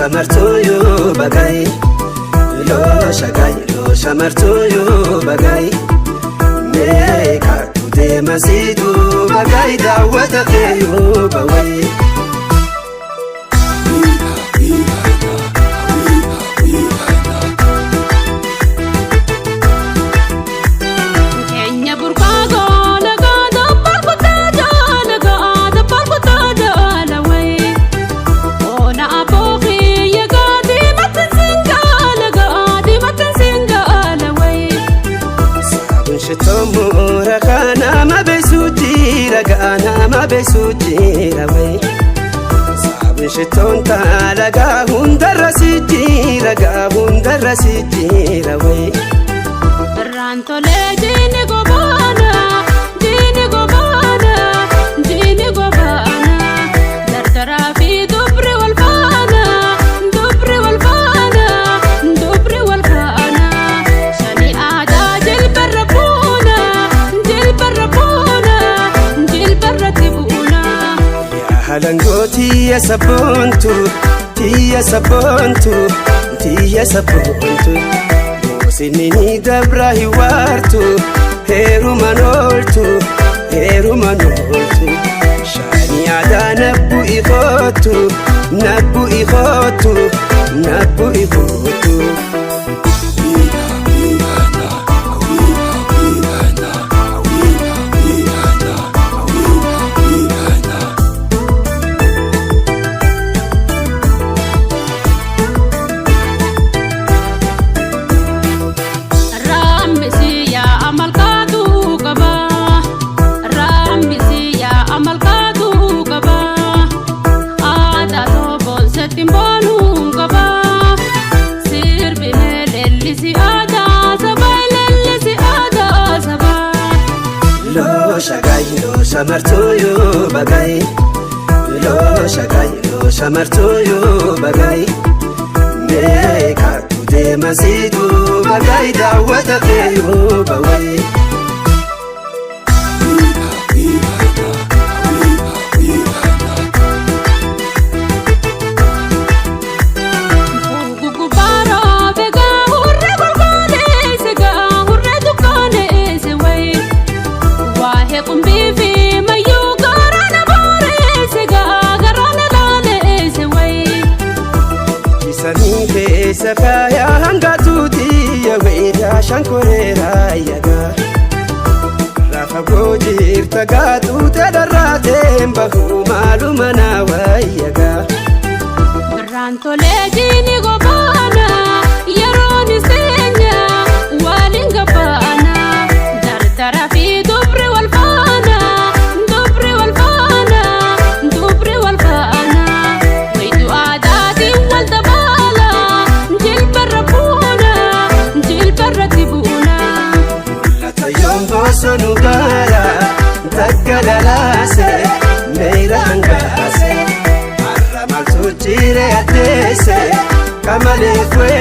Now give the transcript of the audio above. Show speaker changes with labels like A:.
A: shamartoyo bagay lo shagay lo shamartoyo bagay me ka tude masidu bagay dawata khayo baway ma besutira way sabun shiton ta laga hundarasitira way
B: ranto le dini gobana dardara fi dubri wal fana shani ada jil barabuna
A: halangoti ya sabontu sinini dabra hiwartu heru manoltu shani ada nabu ikhotu shamartoyo bagay lo shagay lo shamartoyo bagay me ka tude masidu bagay dawata khayo baway Sakaya hangatuti ya weda shankorera yaga rafa gojir tagatu tadarate mbahu malumana wayaga
B: ranto le dini gobana yaroni senya walinga bana dardara fi dubri wal fana waidu adati wal dabala
A: sonugara tagalalase meirangase arramal tuchire atese kamale fue